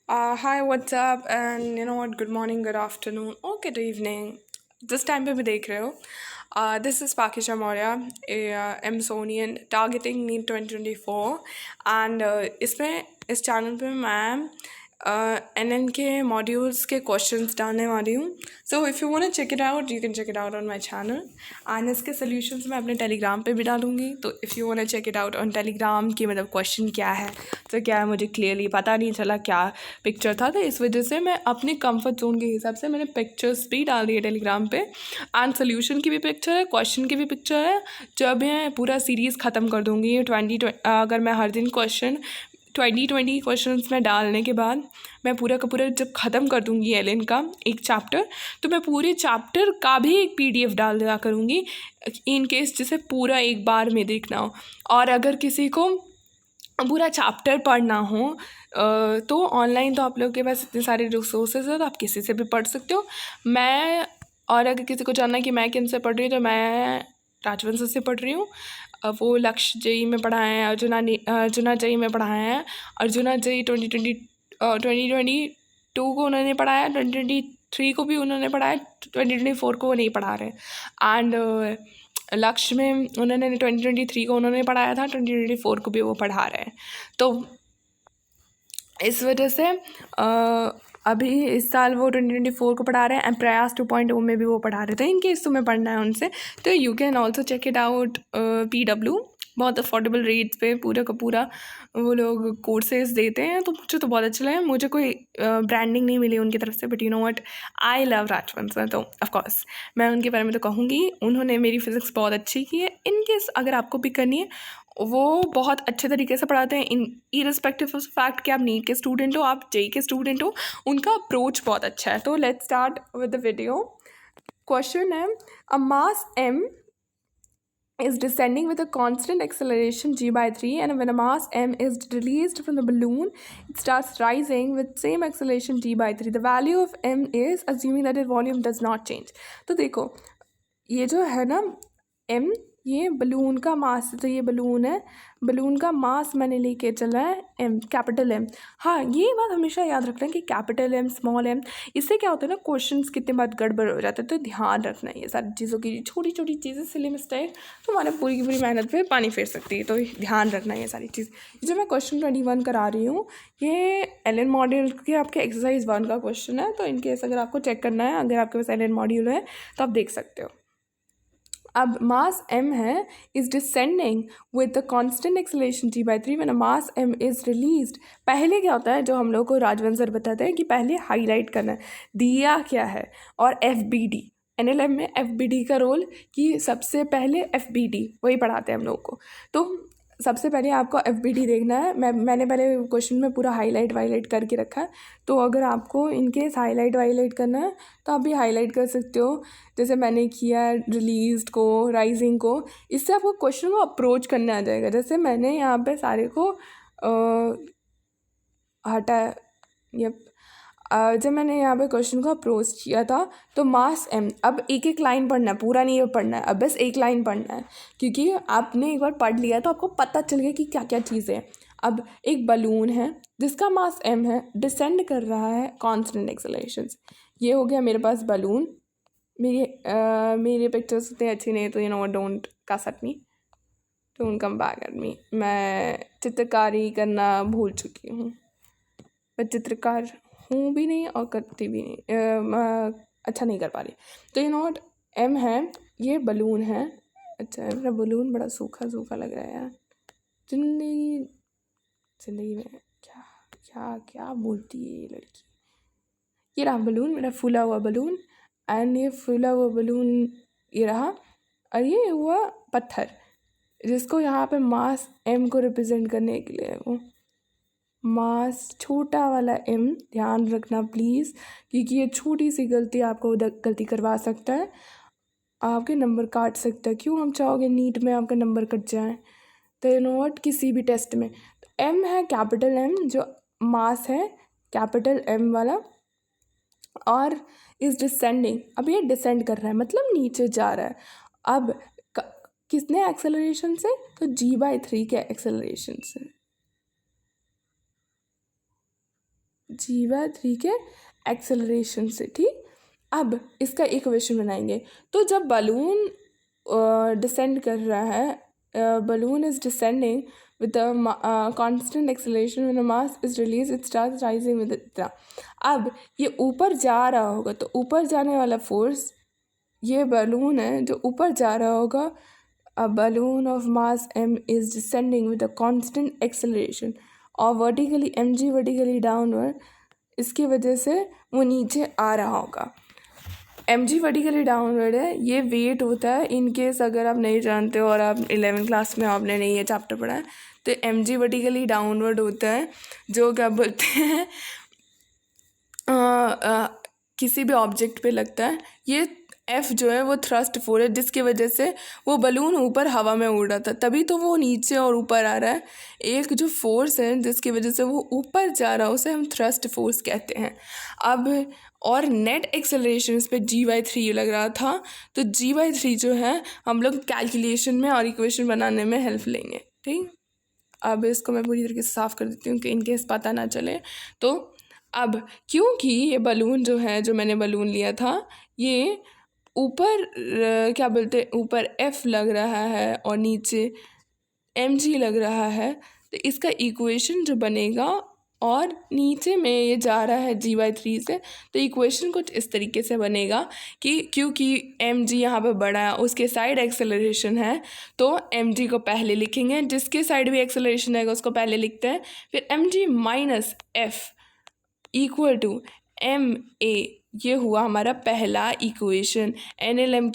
Hi, what's up? And you know what? Good morning, good afternoon, or good evening. जिस time पे भी देख रहे हो, दिस इज़ पाकिशा मौर्य, एमसोनियन टारगेटिंग नीट 2024 एंड इसमें इस चैनल पे मैं एन के मॉड्यूल्स के क्वेश्चंस डालने वाली हूँ. So if you want to check it out you can check it out on my channel and इसके सोल्यूशंस मैं अपने टेलीग्राम पे भी डालूँगी. तो if you want to check it out on Telegram कि मतलब क्वेश्चन क्या है, तो क्या है, मुझे क्लियरली पता नहीं चला क्या पिक्चर था, तो इस वजह से मैं अपने कंफर्ट जोन के हिसाब से मैंने पिक्चर्स भी डाल दी है टेलीग्राम पे. एंड सोल्यूशन की भी पिक्चर है, क्वेश्चन की भी पिक्चर है. जब मैं पूरा सीरीज़ ख़त्म कर दूँगी अगर मैं हर दिन 20 क्वेश्चन में डालने के बाद मैं पूरा का पूरा जब ख़त्म कर दूँगी एलन का एक चैप्टर, तो मैं पूरे चैप्टर का भी एक पीडीएफ डाल दिया करूँगी इन केस जिसे पूरा एक बार में देखना हो. और अगर किसी को पूरा चैप्टर पढ़ना हो तो ऑनलाइन तो आप लोगों के पास इतने सारे रिसोर्सेज है, तो आप किसी से भी पढ़ सकते हो. मैं और अगर किसी को जानना है कि मैं किन से पढ़ रही हूँ, तो मैं राजवंश से पढ़ रही हूँ. वो लक्ष्य जेई में पढ़ाए हैं, अर्जुना जेई में पढ़ाए हैं. अर्जुना जेई 2022 को उन्होंने पढ़ाया, 2023 को भी उन्होंने पढ़ाया, 2024 को वो नहीं पढ़ा रहे. एंड लक्ष्य में उन्होंने 2023 को उन्होंने पढ़ाया था, 2024 को भी वो पढ़ा रहे हैं. तो इस वजह से अभी इस साल वो 2024 को पढ़ा रहे हैं एंड प्रयास 2.0 में भी वो पढ़ा रहे थे. इन केस तुम्हें पढ़ना है उनसे, तो you can also check it out. PW बहुत अफोर्डेबल रेट्स पे पूरा का पूरा वो लोग कोर्सेज देते हैं. तो मुझे तो बहुत अच्छा लगा. मुझे कोई ब्रांडिंग नहीं मिली उनकी तरफ से, but you know what, I love राजवंश. तो ऑफकोर्स मैं उनके बारे में तो कहूँगी, उन्होंने मेरी फिज़िक्स बहुत अच्छी की है. इन केस अगर आपको भी करनी है, वो बहुत अच्छे तरीके से पढ़ाते हैं. इन इररिस्पेक्टिव ऑफ फैक्ट कि आप नीट के स्टूडेंट हो, आप जेई के स्टूडेंट हो, उनका अप्रोच बहुत अच्छा है. तो let's start with the video. Question है, अ मास m is descending with a constant acceleration g by 3, and when a mass m is released from the balloon it starts rising with same acceleration g by 3. The value of m is assuming that its volume does not change. तो देखो, ये जो है ना m, ये balloon का मास, तो ये बलून है, बलून का मास मैंने लेके चला है m, कैपिटल M. हाँ, ये बात हमेशा याद रखना कि कैपिटल M स्मॉल m, इससे क्या होता है ना, क्वेश्चंस कितने बार गड़बड़ हो जाते हैं. तो ध्यान रखना ये सारी चीज़ों की, छोटी छोटी चीज़ें, सिली मिस्टेक तो हमारे पूरी की पूरी मेहनत पे पानी फेर सकती है. तो ध्यान रखना ये सारी चीज़. जो मैं क्वेश्चन 21 करा रही हूँ, ये एलन मॉड्यूल के आपके एक्सरसाइज 1 का क्वेश्चन है. तो इनकेस अगर आपको चेक करना है, अगर आपके पास एलन मॉड्यूल है तो आप देख सकते हो. अब मास m है is descending with the constant acceleration g by 3 when a mass m is released. पहले क्या होता है, जो हम लोग को राजवंश सर बताते हैं कि पहले हाईलाइट करना है दिया क्या है, और FBD, NLM में FBD का रोल, कि सबसे पहले FBD वही पढ़ाते हैं हम लोग को. तो सबसे पहले आपको FBD देखना है. मैंने पहले क्वेश्चन में पूरा हाईलाइट वाईलाइट करके रखा है. तो अगर आपको इनकेस हाईलाइट वाईलाइट करना है तो आप भी हाईलाइट कर सकते हो, जैसे मैंने किया रिलीज्ड को, राइजिंग को. इससे आपको क्वेश्चन को अप्रोच करने आ जाएगा. जैसे मैंने यहाँ पे सारे को हटा, यप, जब मैंने यहाँ पे क्वेश्चन को अप्रोच किया था, तो मास m, अब एक एक लाइन पढ़ना है, पूरा नहीं पढ़ना है, अब बस एक लाइन पढ़ना है, क्योंकि आपने एक बार पढ़ लिया तो आपको पता चल गया कि क्या क्या चीज़ें हैं. अब एक बलून है जिसका मास m है, डिसेंड कर रहा है कांस्टेंट एक्सेलरेशन. ये हो गया मेरे पास बलून. मेरी पिक्चर्स उतनी अच्छी नहीं, तो you know don't cuss at me, don't come back at me. मैं चित्रकारी करना भूल चुकी हूँ, मैं चित्रकार हूँ भी नहीं और करती भी नहीं, मैं अच्छा नहीं कर पा रही. तो यू नो व्हाट, m है, ये बलून है. अच्छा, मेरा बलून बड़ा सूखा सूखा लग रहा है यार. जिंदगी जिंदगी में क्या क्या क्या बोलती है ये लड़की. ये रहा बलून, मेरा फूला हुआ बलून. एंड ये फूला हुआ बलून ये रहा, और ये हुआ पत्थर, जिसको यहाँ पे मास m को रिप्रेजेंट करने के लिए, वो मास छोटा वाला m, ध्यान रखना प्लीज़, क्योंकि ये छोटी सी गलती आपको गलती करवा सकता है, आपके नंबर काट सकता है. क्यों हम चाहोगे नीट में आपका नंबर कट जाए. तो यू नो व्हाट, किसी भी टेस्ट में m है, कैपिटल M जो मास है, कैपिटल M वाला, और इज डिसेंडिंग. अब ये डिसेंड कर रहा है, मतलब नीचे जा रहा है. अब किसने एक्सेलरेशन से, तो g by 3 के एक्सेलरेशन से. g/3 के एक्सेलरेशन से, ठीक। अब इसका इक्वेशन बनाएंगे। तो जब बलून डिसेंड कर रहा है, balloon is descending with a constant acceleration when a mass is released it starts rising with it। अब ये ऊपर जा रहा होगा तो ऊपर जाने वाला फोर्स, ये बलून है जो ऊपर जा रहा होगा। a balloon of mass m is descending with a constant acceleration और vertically mg vertically downward, इसकी वजह से वो नीचे आ रहा होगा। mg वर्टिकली डाउनवर्ड है, ये वेट होता है। इन केस अगर आप नहीं जानते हो और आप 11th क्लास में आपने नहीं ये चैप्टर पढ़ा है, तो mg वर्टिकली डाउनवर्ड होता है, जो क्या बोलते हैं किसी भी ऑब्जेक्ट पे लगता है। ये F जो है वो थ्रस्ट फोर्स है, जिसकी वजह से वो बलून ऊपर हवा में उड़ रहा था, तभी तो वो नीचे और ऊपर आ रहा है। एक जो फोर्स है जिसकी वजह से वो ऊपर जा रहा है उसे हम थ्रस्ट फोर्स कहते हैं। अब और नेट एक्सेलरेशन इस पर g/3 लग रहा था, तो g/3 जो है हम लोग कैलकुलेशन में और इक्वेशन बनाने में हेल्प लेंगे, ठीक। अब इसको मैं पूरी तरीके से साफ़ कर देती हूँ कि इनकेस पता ना चले तो। अब क्योंकि ये बलून जो है, जो मैंने बलून लिया था, ये ऊपर क्या बोलते ऊपर F लग रहा है और नीचे mg लग रहा है, तो इसका इक्वेशन जो बनेगा, और नीचे में ये जा रहा है g/3 से, तो इक्वेशन कुछ इस तरीके से बनेगा कि क्योंकि mg यहाँ पे बड़ा है, उसके साइड एक्सेलरेशन है, तो mg को पहले लिखेंगे, जिसके साइड भी एक्सेलरेशन है उसको पहले लिखते हैं, फिर mg minus f equal to ma। ये हुआ हमारा पहला इक्वेशन। एनएलएम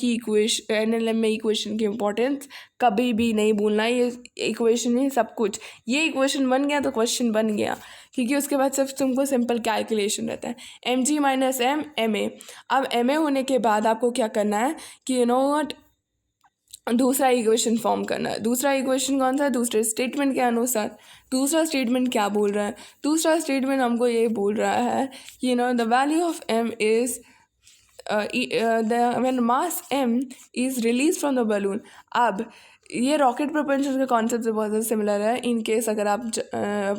में इक्वेशन की इम्पोर्टेंस कभी भी नहीं भूलना। ये इक्वेशन ही सब कुछ, ये इक्वेशन बन गया तो क्वेश्चन बन गया, क्योंकि उसके बाद सिर्फ तुमको सिंपल कैलकुलेशन रहता है। mg minus ma। अब ma होने के बाद आपको क्या करना है कि व्हाट, दूसरा इक्वेशन फॉर्म करना है। दूसरा इक्वेशन कौन सा है? दूसरे स्टेटमेंट के अनुसार। दूसरा स्टेटमेंट क्या बोल रहा है? दूसरा स्टेटमेंट हमको ये बोल रहा है कि the value of m is when mass m is released from the balloon। अब ये रॉकेट प्रोपल्शन के कॉन्सेप्ट से बहुत ज़्यादा सिमिलर है। इन केस अगर आप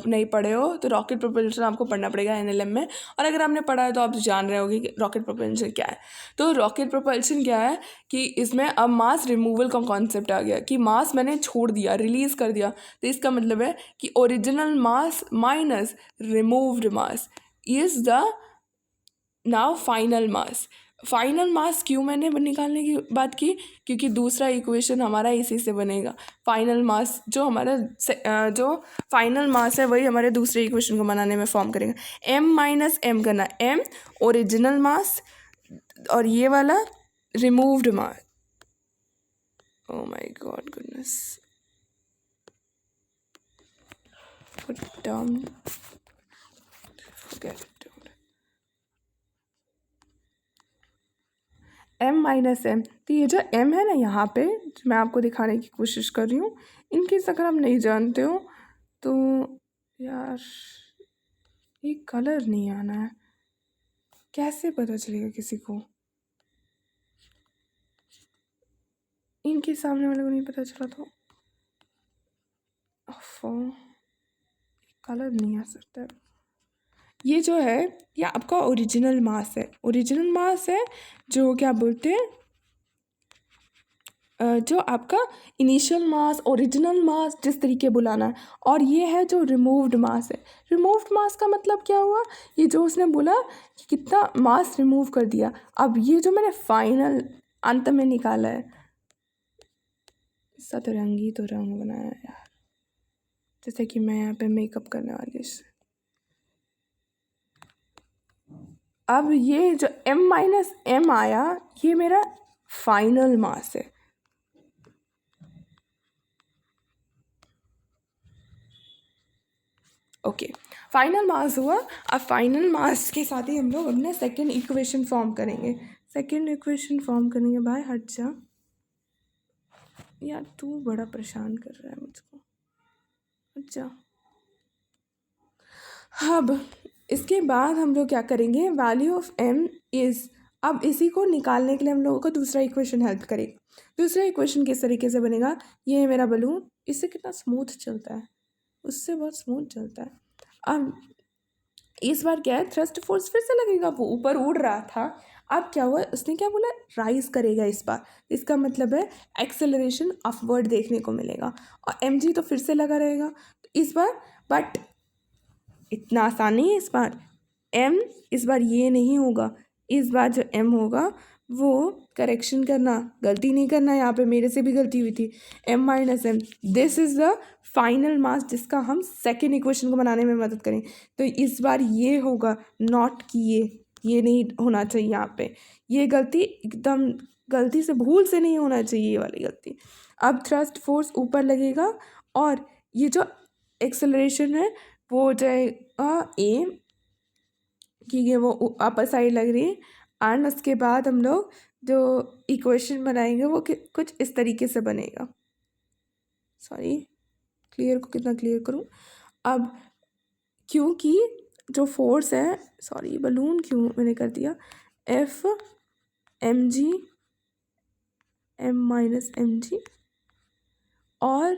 नहीं पढ़े हो तो रॉकेट प्रोपल्शन आपको पढ़ना पड़ेगा एनएलएम में, और अगर आपने पढ़ा है तो आप जान रहे होगे कि रॉकेट प्रोपल्शन क्या है। तो रॉकेट प्रोपल्शन क्या है कि इसमें अब मास रिमूवल का कॉन्सेप्ट आ गया कि मास मैंने छोड़ दिया, रिलीज़ कर दिया, तो इसका मतलब है कि original mass minus removed mass is the now final mass. Final mass क्यों मैंने निकालने की बात की? क्योंकि दूसरा इक्वेशन हमारा इसी से बनेगा। फाइनल मास जो हमारा जो फाइनल मास है वही हमारे दूसरे इक्वेशन को बनाने में फॉर्म करेगा। m माइनस एम करना, m ओरिजिनल मास और ये वाला removed mass. Oh my god goodness, m minus m. तो ये जो m है ना यहाँ पे, जो मैं आपको दिखाने की कोशिश कर रही हूँ, इनकेस अगर आप नहीं जानते हो तो यार ये कलर नहीं आना है, कैसे पता चलेगा किसी को? इनके सामने वाले को नहीं पता चला तो कलर नहीं आ सकता। ये जो है ये आपका ओरिजिनल मास है। ओरिजिनल मास है जो क्या बोलते हैं, जो आपका इनिशियल मास, ओरिजिनल मास जिस तरीके बुलाना है, और ये है जो रिमूव्ड मास है। रिमूव्ड मास का मतलब क्या हुआ? ये जो उसने बोला कि कितना मास रिमूव कर दिया। अब ये जो मैंने फाइनल अंत में निकाला है, सतरंगी तो रंग बनाया यार, जैसे कि मैं यहाँ पे मेकअप करने वाली हूँ। अब ये जो m माइनस एम आया, ये मेरा फाइनल मास है। ओके, फाइनल मास हुआ। अब फाइनल मास के साथ ही हम लोग अपने सेकेंड इक्वेशन फॉर्म करेंगे। सेकेंड इक्वेशन फॉर्म करेंगे। भाई हट जा यार, तू बड़ा परेशान कर रहा है मुझको, हट जा। अब इसके बाद हम लोग क्या करेंगे, वैल्यू ऑफ m इज़, अब इसी को निकालने के लिए हम लोगों को दूसरा इक्वेशन हेल्प करेगा। दूसरा इक्वेशन किस तरीके से बनेगा, ये है मेरा बलून, इससे कितना स्मूथ चलता है, उससे बहुत स्मूथ चलता है। अब इस बार क्या है, थ्रस्ट फोर्स फिर से लगेगा, वो ऊपर उड़ रहा था, अब क्या हुआ, उसने क्या बोला, राइज करेगा इस बार, इसका मतलब है एक्सेलरेशन अपवर्ड देखने को मिलेगा, और mg तो फिर से लगा रहेगा तो इस बार, बट इतना आसान नहीं है इस बार, m इस बार ये नहीं होगा, इस बार जो m होगा वो करेक्शन करना, गलती नहीं करना, यहाँ पे मेरे से भी गलती हुई थी, m minus M, this is the final mass जिसका हम सेकेंड इक्वेशन को बनाने में मदद करें, तो इस बार ये होगा, नॉट कि ये नहीं होना चाहिए यहाँ पे, ये गलती एकदम गलती से, भूल से नहीं होना चाहिए ये वाली गलती। अब थ्रस्ट फोर्स ऊपर लगेगा और ये जो एक्सेलरेशन है वो हो जाएगा ए, क्योंकि वो अपर साइड लग रही है, एंड उसके बाद हम लोग जो इक्वेशन बनाएंगे वो कुछ इस तरीके से बनेगा, सॉरी क्लियर को कितना क्लियर करूँ, अब क्योंकि जो फोर्स है, सॉरी बलून क्यों मैंने कर दिया, f m g m minus M g, और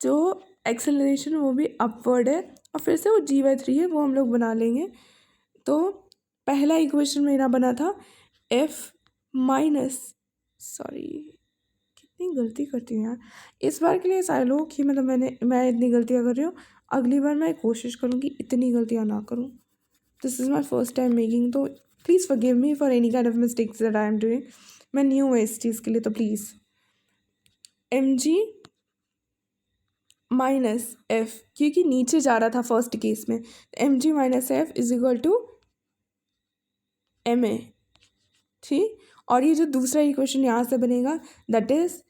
जो एक्सेलरेशन वो भी अपवर्ड है, और फिर से वो g/3 है, वो हम लोग बना लेंगे। तो पहला इक्वेशन मेरा बना था एफ माइनस, सॉरी कितनी गलती करती हूँ यार, इस बार के लिए सारे लोग कि मतलब मैं इतनी गलतियाँ कर रही हूँ, अगली बार मैं कोशिश करूँगी इतनी गलतियाँ ना करूँ। This is my first time making, तो please forgive me for any kind of mistakes that I am doing, मैं न्यू हूँ इस चीज़ के लिए, तो please M ji minus F, क्योंकि नीचे जा रहा था फर्स्ट केस में, M ji minus F is equal to M A, ठीक, और ये जो दूसरा इक्वेशन यहाँ से बनेगा दैट इज,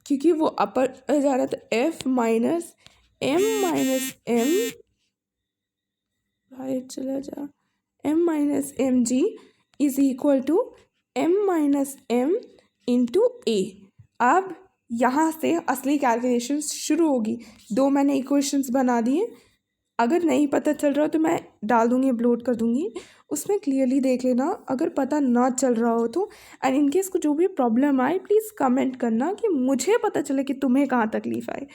क्योंकि वो अपर जा रहा था, एफ माइनस एम भाई चला जा, M minus M G is equal to M minus M into A. अब यहाँ से असली कैलकुलेशन शुरू होगी, दो मैंने इक्वेशंस बना दिए, अगर नहीं पता चल रहा हो तो मैं डाल दूँगी, अपलोड कर दूँगी, उसमें क्लियरली देख लेना, अगर पता ना चल रहा हो तो, एंड इनकेस को जो भी प्रॉब्लम आए प्लीज़ कमेंट करना कि मुझे पता चले कि तुम्हें कहाँ तकलीफ़ आए।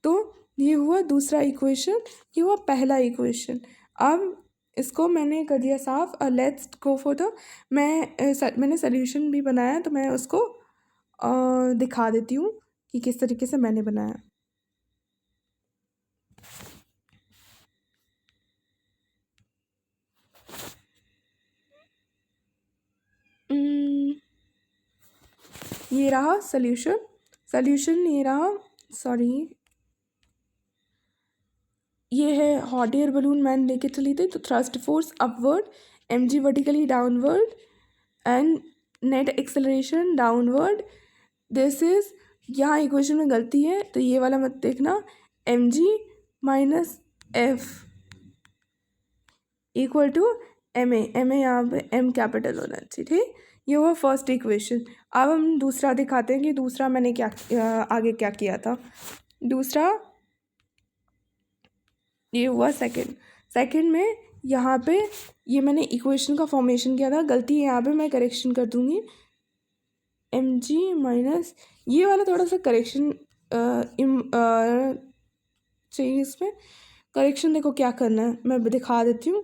तो ये हुआ दूसरा इक्वेशन, ये हुआ पहला इक्वेशन। अब इसको मैंने कर दिया साफ, लेट्स गो फॉर द, मैंने सोल्यूशन भी बनाया, तो मैं उसको दिखा देती हूँ कि किस तरीके से मैंने बनाया। ये रहा सोल्यूशन ये रहा, सॉरी ये है हॉट एयर बलून मैंने लेके चली थी, तो thrust force upward, m g vertically downward and net acceleration downward, this is, यहाँ इक्वेशन में गलती है तो ये वाला मत देखना, m ji minus f equal to M a यहाँ पे एम कैपिटल होना चाहिए, ठीक, ये हुआ फर्स्ट इक्वेशन। अब हम दूसरा दिखाते हैं कि दूसरा मैंने क्या आगे क्या किया था। दूसरा ये हुआ सेकंड में, यहाँ पे ये मैंने इक्वेशन का फॉर्मेशन किया था, गलती है यहाँ पे, मैं करेक्शन कर दूँगी, एम जी माइनस, ये वाला थोड़ा सा करेक्शन चाहिए, इसमें करेक्शन देखो क्या करना है, मैं दिखा देती हूँ,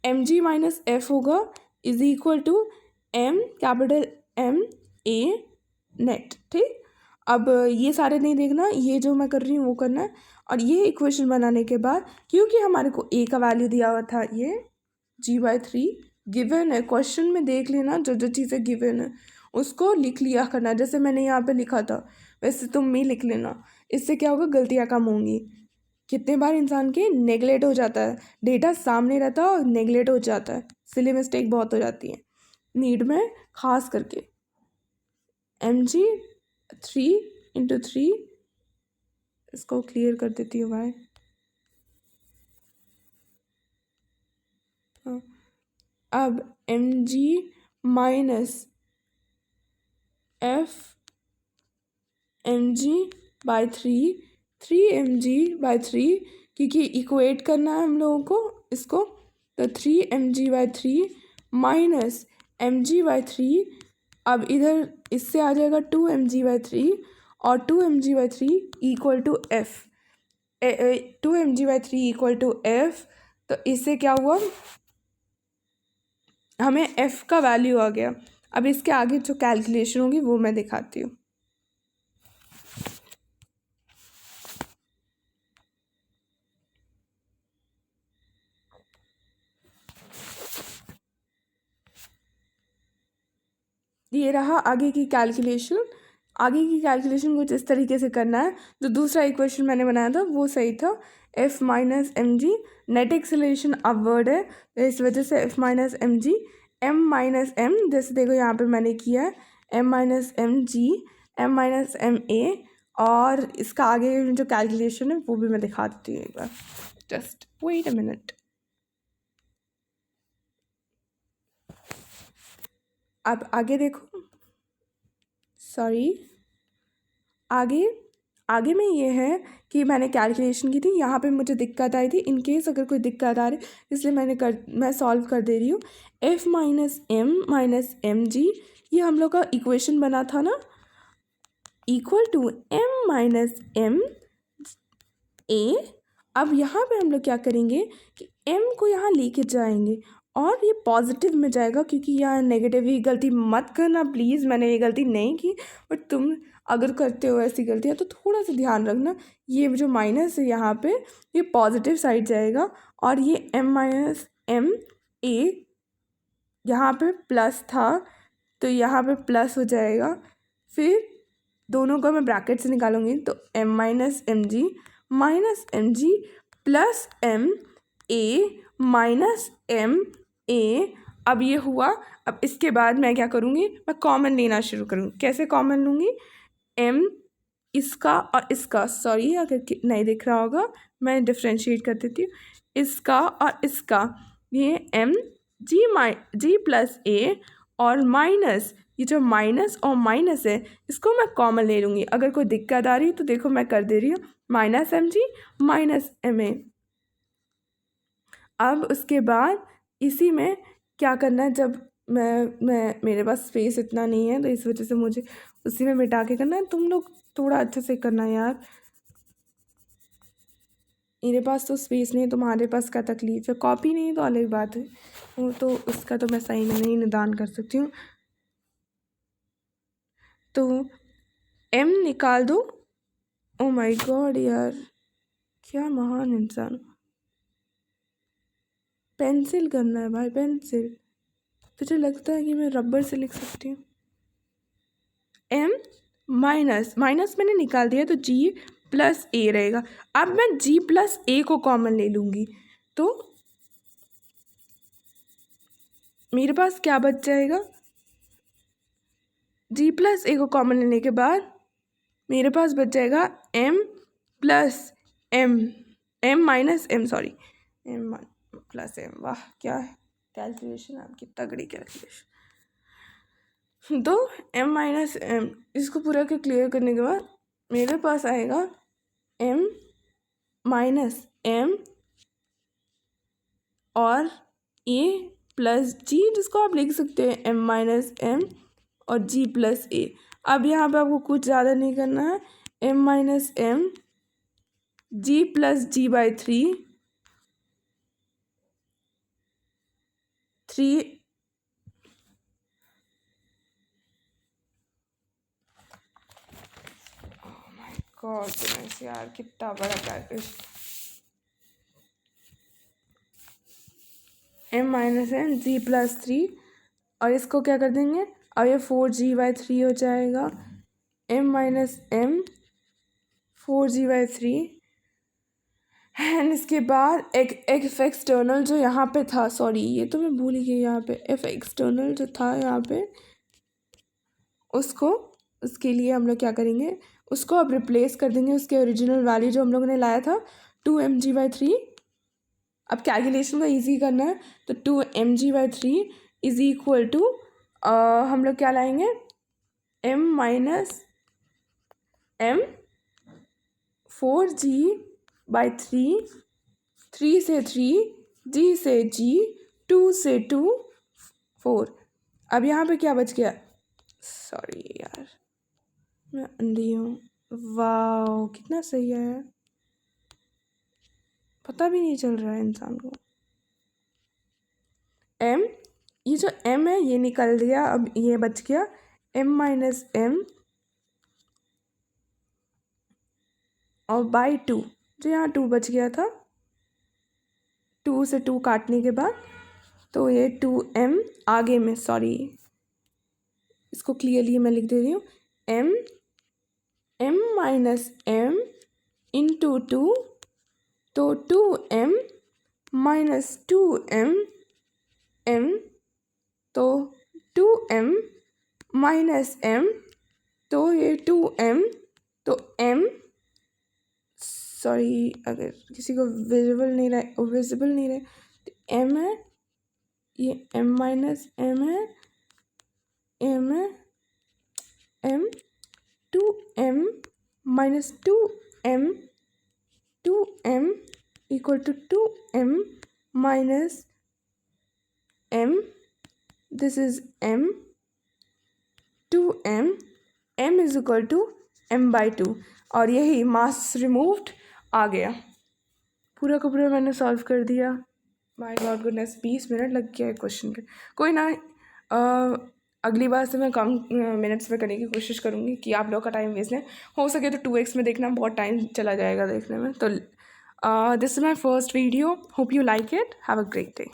एम जी माइनस एफ होगा is equal to m capital m a net, ठीक। अब ये सारे नहीं देखना, ये जो मैं कर रही हूँ वो करना है, और ये इक्वेशन बनाने के बाद, क्योंकि हमारे को ए का वैल्यू दिया हुआ था, ये g/3 गिवन है, क्वेश्चन में देख लेना, जो जो चीज़ें गिवन है उसको लिख लिया करना, जैसे मैंने यहाँ पे लिखा था वैसे तुम भी लिख लेना, इससे क्या होगा, गलतियाँ कम होंगी। कितने बार इंसान के नेगलेक्ट हो जाता है, डेटा सामने रहता है और नेगलेक्ट हो जाता है, सिली मिस्टेक बहुत हो जाती है नीड में, खास करके mg 3/3, इसको क्लियर कर देती हूँ भाई, अब mg minus F mg/3, 3mg/3, क्योंकि इक्वेट करना है हम लोगों को इसको, तो 3mg/3 माइनस mg/3, अब इधर इससे आ जाएगा 2mg/3, और 2mg/3 equal to f, 2mg/3 equal to f. तो इससे क्या हुआ, हमें एफ का वैल्यू आ गया। अब इसके आगे जो कैलकुलेशन होगी वो मैं दिखाती हूँ। ये रहा आगे की कैलकुलेशन। आगे की कैलकुलेशन कुछ इस तरीके से करना है। जो दूसरा इक्वेशन मैंने बनाया था वो सही था, f minus M g. Net acceleration upward है, तो इस वजह से f minus M g, m minus m, जैसे देखो यहाँ पे मैंने किया है m minus M g, m minus m a. और इसका आगे जो कैलकुलेशन है वो भी मैं दिखा देती हूँ एक बार। Just wait a minute. अब आगे देखो, सॉरी, आगे आगे में ये है कि मैंने कैलकुलेशन की थी, यहाँ पे मुझे दिक्कत आई थी। इन केस अगर कोई दिक्कत आ रही इसलिए मैं सॉल्व कर दे रही हूँ। एफ माइनस एम जी, ये हम लोग का इक्वेशन बना था ना, equal to M minus m a. अब यहाँ पे हम लोग क्या करेंगे कि m को यहाँ लेके जाएंगे और ये पॉजिटिव में जाएगा, क्योंकि यहाँ नेगेटिव। ही गलती मत करना प्लीज़, मैंने ये गलती नहीं की, बट तुम अगर करते हो ऐसी गलतियाँ तो थोड़ा सा ध्यान रखना। ये जो माइनस है यहाँ पे, ये पॉजिटिव साइड जाएगा, और ये m माइनस एम ए यहाँ पे प्लस था तो यहाँ पे प्लस हो जाएगा। फिर दोनों को मैं ब्रैकेट से निकालूंगी, तो m minus M g plus m a minus m a. अब ये हुआ। अब इसके बाद मैं क्या करूँगी, मैं कॉमन लेना शुरू करूँगी। कैसे कॉमन लूँगी, m इसका और इसका, सॉरी अगर नहीं दिख रहा होगा मैं डिफ्रेंशिएट कर देती हूँ, इसका और इसका, ये m जी प्लस ए, और माइनस ये जो माइनस और माइनस है इसको मैं कॉमन ले लूँगी। अगर कोई दिक्कत आ रही है तो देखो मैं कर दे रही हूँ, minus M G minus m a. अब उसके बाद इसी में क्या करना है, जब मैं मेरे पास स्पेस इतना नहीं है तो इस वजह से मुझे उसी में मिटा के करना है। तुम लोग थोड़ा अच्छे से करना यार, मेरे पास तो स्पेस नहीं है, तुम्हारे पास क्या तकलीफ है। कॉपी नहीं तो अलग बात है, वो तो उसका तो मैं सही में नहीं निदान कर सकती हूँ। तो एम निकाल दो। ओ माय गॉड यार, क्या महान इंसान। पेंसिल करना है भाई, पेंसिल। तुझे लगता है कि मैं रबर से लिख सकती हूँ। एम माइनस माइनस मैंने निकाल दिया, तो जी प्लस ए रहेगा। अब मैं जी प्लस ए को कॉमन ले लूँगी, तो मेरे पास क्या बच जाएगा, जी प्लस ए को कॉमन लेने के बाद मेरे पास बच जाएगा m plus m, m minus m, sorry, m plus m. वाह क्या है कैलकुलेशन आपकी, तगड़ी कैलकुलेशन। तो एम माइनस एम, इसको पूरा के क्लियर करने के बाद मेरे पास आएगा एम माइनस एम और ए प्लस जी, जिसको आप लिख सकते हैं एम माइनस एम और जी प्लस ए। अब यहाँ पे आपको कुछ ज़्यादा नहीं करना है, m minus M g plus g by three, god यार कितना बड़ा calculation. M minus M g plus three, और इसको क्या कर देंगे, अब ये 4g/3 हो जाएगा। M minus M 4g/3, and इसके बाद एक एफ एक्सटर्नल जो यहाँ पे था, सॉरी ये तो मैं भूल ही गई, यहाँ पे एफ एक्सटर्नल जो था यहाँ पे, उसको, उसके लिए हम लोग क्या करेंगे, उसको अब रिप्लेस कर देंगे उसके ओरिजिनल वैल्यू जो हम लोगों ने लाया था 2mg/3। अब कैलकुलेशन को ईजी करना है, तो 2mg/3 इज इक्वल टू, हम लोग क्या लाएंगे, m माइनस एम 4g/3, 3 से 3, g से g, 2 से 2, 4। अब यहाँ पे क्या बच गया, सॉरी यार मैं अंधी हूँ। वाह कितना सही है। पता भी नहीं चल रहा है इंसान को। m, ये जो m है ये निकल गया, अब ये बच गया m माइनस m और बाई 2, जो यहाँ 2 बच गया था, 2 से 2 काटने के बाद, तो ये 2m आगे में, सॉरी इसको क्लियरली मैं लिख दे रही हूँ, m माइनस m इंटू 2, तो 2m माइनस 2m m, तो 2m माइनस m, तो ये 2m, तो m, सॉरी अगर किसी को विजिबल नहीं रहे तो m है, ये m माइनस m है, m है, m, 2m minus 2m, 2m equal to 2m minus m, this is m, 2m, m is equal to m by 2, और यही मास रिमूव्ड आ गया। पूरा का पूरा मैंने सॉल्व कर दिया। माय गॉड गुडनेस, 20 मिनट लग गया है क्वेश्चन के। कोई ना, अगली बार से मैं कम मिनट्स में करने की कोशिश करूँगी कि आप लोग का टाइम वेस्ट नहीं हो सके तो 2x में देखना, बहुत टाइम चला जाएगा देखने में। तो this is my first video, hope you like it, have a great day.